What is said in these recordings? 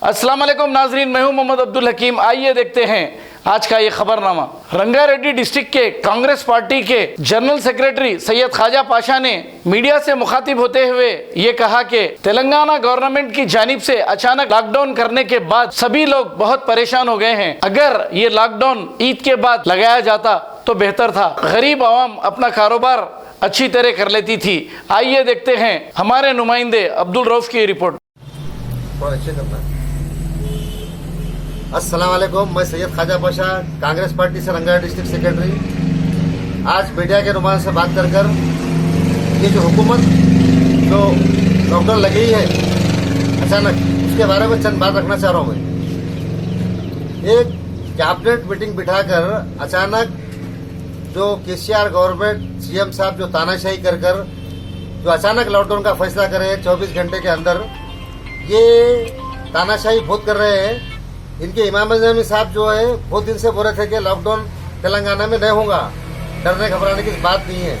अस्सलाम वालेकुम नाजरीन, मैं हूं मोहम्मद अब्दुल हकीम। आइए देखते हैं आज का ये खबरनामा। रंगारेड्डी डिस्ट्रिक्ट के कांग्रेस पार्टी के जनरल सेक्रेटरी सैयद ख्वाजा पाशा ने मीडिया से मुखातिब होते हुए ये कहा कि तेलंगाना गवर्नमेंट की जानिब से अचानक लॉकडाउन करने के बाद सभी लोग बहुत परेशान हो गए हैं। अगर ये लॉकडाउन ईद के बाद लगाया जाता तो बेहतर था, गरीब आवाम अपना कारोबार अच्छी तरह कर लेती थी। आइए देखते हैं हमारे नुमाइंदे अब्दुल रऊफ की रिपोर्ट। अस्सलाम वालेकुम, मैं सैयद ख्वाजा पाशा कांग्रेस पार्टी से रंगारेड्डी डिस्ट्रिक्ट सेक्रेटरी आज मीडिया के नुमाइंदों से बात कर ये जो हुकूमत जो लॉकडाउन लगी है अचानक, उसके बारे में चंद बात रखना चाह रहा हूँ। मैं एक कैबिनेट मीटिंग बिठाकर अचानक जो केसीआर गवर्नमेंट सीएम साहब जो तानाशाही कर जो अचानक लॉकडाउन का फैसला करे 24 घंटे के अंदर, ये तानाशाही बहुत कर रहे हैं। इनके इमाम ज़मीन साहब जो है बहुत दिन से बोल रहे थे कि लॉकडाउन तेलंगाना में नहीं होगा, डरने घबराने की बात नहीं है,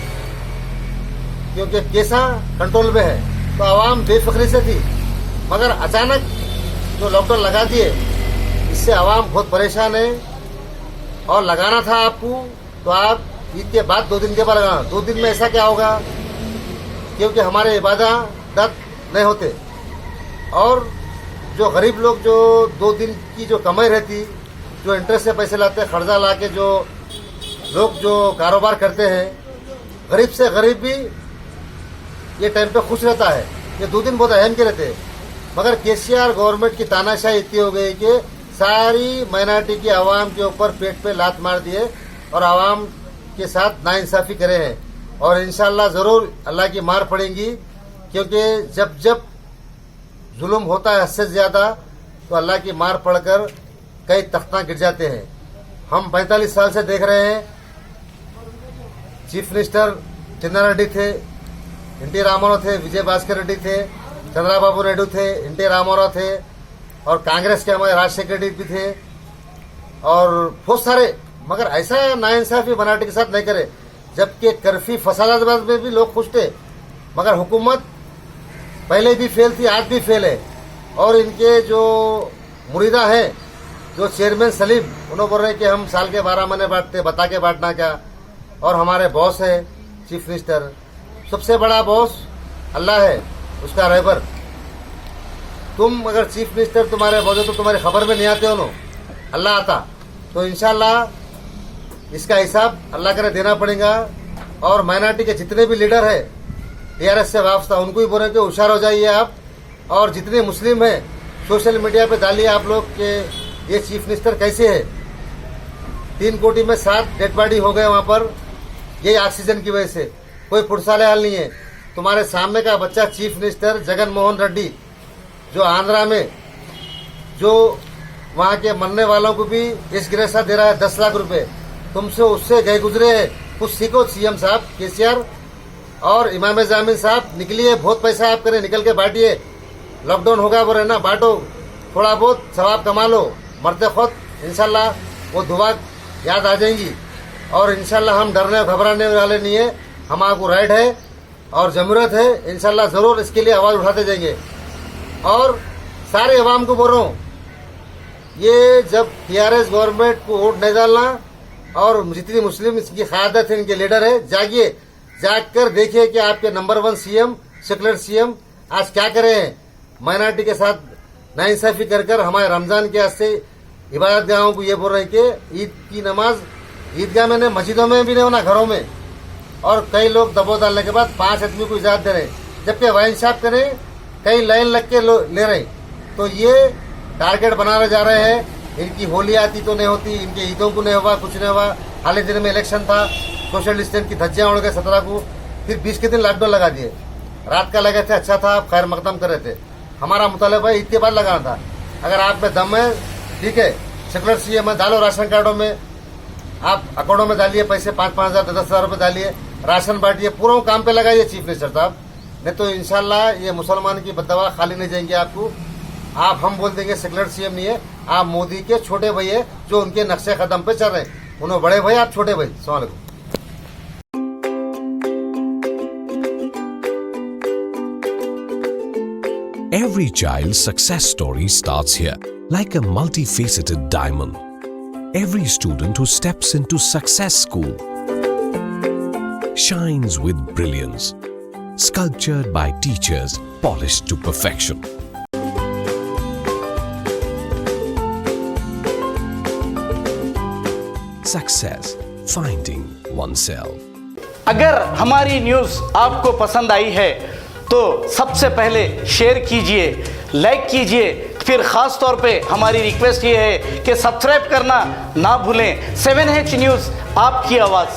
क्योंकि केसा कंट्रोल में है। तो आवाम बेफिक्री से थी, मगर अचानक जो लॉकडाउन लगा दिए इससे आवाम बहुत परेशान है। और लगाना था आपको तो आप ईद के बाद 2 दिन के बाद लगाना। 2 दिन में ऐसा क्या होगा, क्योंकि हमारे इबादत नहीं होते और जो गरीब लोग जो 2 दिन की जो कमाई रहती, जो इंटरेस्ट से पैसे लाते हैं, कर्जा ला के जो लोग जो कारोबार करते हैं, गरीब से गरीब भी ये टाइम पे खुश रहता है। ये 2 दिन बहुत अहम के रहते हैं, मगर केसीआर गवर्नमेंट की तानाशाही इतनी हो गई कि सारी माइनॉरिटी की आवाम के ऊपर पेट पे लात मार दिए और आवाम के साथ नाइंसाफी करे हैं। और इंशाल्लाह जरूर अल्लाह की मार पड़ेगी, क्योंकि जब जब जुल्म होता है हद से ज्यादा तो अल्लाह की मार पड़कर कई तख्ता गिर जाते हैं। हम 45 साल से देख रहे हैं, चीफ मिनिस्टर चिन्ना रेड्डी थे, एनटी रामाराव थे, विजय भास्कर रेड्डी थे, चंद्राबाबू नायडू थे, एनटी रामाराव थे, और कांग्रेस के हमारे राजशेखर रेड्डी भी थे और बहुत सारे, मगर ऐसा नाइंसाफी मराठी के साथ नहीं करे। जबकि कर्फ्यू फसादाबाद में भी लोग खुश थे, मगर हुकूमत पहले भी फेल थी, आज भी फेल है। और इनके जो मुरीदा है, जो चेयरमैन सलीम, उन्होंने बोल रहे हैं कि हम साल के 12 महीने बांटते, बता के बांटना क्या। और हमारे बॉस है चीफ मिनिस्टर, सबसे बड़ा बॉस अल्लाह है, उसका रहबर। तुम अगर चीफ मिनिस्टर तुम्हारे बॉस हो तो तुम्हारी खबर में नहीं आते हो नो, अल्लाह आता। तो इंशाल्लाह इसका हिसाब अल्लाह करे देना पड़ेगा। और माइनॉरिटी के जितने भी लीडर है टीआरएस से वापस, उनको भी बोल रहे कि होशियार हो जाइए आप। और जितने मुस्लिम हैं सोशल मीडिया पे डालिए आप लोग के ये चीफ मिनिस्टर कैसे है। 3 कोटी में 7 डेड बॉडी हो गए वहां पर, ये ऑक्सीजन की वजह से। कोई पुरसाले हाल नहीं है। तुम्हारे सामने का बच्चा चीफ मिनिस्टर जगन मोहन रेड्डी, जो आंध्रा में जो वहां के मरने वालों को भी इस गिरसा दे रहा है 10 लाख रुपए, तुमसे उससे गए गुजरे है। कुछ सीखो सीएम साहब, केसीआर और इमाम ज़मीन साहब, निकलिए, बहुत पैसा आप करें, निकल के बांटिए। लॉकडाउन होगा वो रहना, बांटो, थोड़ा बहुत सवाब कमा लो, मरते खुद इंशाल्लाह वो दुआ याद आ जाएंगी। और इंशाल्लाह हम डरने घबराने वाले नहीं है, हमारा राइट है और जरूरत है, इंशाल्लाह जरूर इसके लिए आवाज उठाते जाएंगे। और सारे अवाम को बोल रहा हूँ, ये जब टीआरएस गवर्नमेंट को वोट नहीं डालना, और जितनी मुस्लिम इसकी क़यादत है, इनके लीडर है, जागिए, जाकर देखिए कि आपके नंबर 1 सीएम, सेकुलर सीएम आज क्या करे हैं। माइनॉरिटी के साथ नाइंसाफी कर हमारे रमजान के वास्ते इबादत गाहों को ये बोल रहे हैं कि ईद की नमाज ईदगाह में नहीं, मस्जिदों में भी नहीं होना, घरों में। और कई लोग दबाव डालने के बाद 5 आदमी को इजाजत दे रहे हैं, जबकि वाइन शॉप करें कई लाइन लग के ले रहे हैं। तो ये टारगेट बनाने जा रहे हैं। इनकी होली आती तो नहीं होती, इनके ईदों को नहीं हुआ, कुछ नहीं हुआ। हाल ही दिन में इलेक्शन था, सोशल डिस्टेंस की धज्जियां उड़ गए 17 को, फिर 20 के दिन लॉकडाउन लगा दिए। रात का लगे थे, अच्छा था, आप खैर मकदम कर रहे थे। हमारा मुतालिबा ईद के बाद लगाना था। अगर आप में दम है ठीक है, सेकुलर सीएम है, डालो राशन कार्डों में, आप अकाउंटों में डालिए पैसे, 5-5 हज़ार 10,000 रुपए डालिए, राशन बांटिए, पूरा काम पे लगाइए चीफ मिनिस्टर साहब। नहीं तो इंशाल्लाह ये मुसलमान की बददुआ खाली नहीं जाएंगे आपको। आप हम बोल देंगे सेकुलर सीएम नहीं है, आप मोदी के छोटे भाई है, जो उनके नक्शे कदम पे चल रहे हैं। उन्होंने बड़े भाई, आप छोटे भाई। अस्सलाम वालेकुम। Every child's success story starts here, like a multifaceted diamond. Every student who steps into Success School shines with brilliance, sculptured by teachers polished to perfection. Success, finding oneself. अगर हमारी न्यूज़ आपको पसंद आई है तो सबसे पहले शेयर कीजिए, like कीजिए, फिर ख़ास तौर पे हमारी रिक्वेस्ट ये है कि सब्सक्राइब करना ना भूलें। 7H न्यूज़, आपकी आवाज़।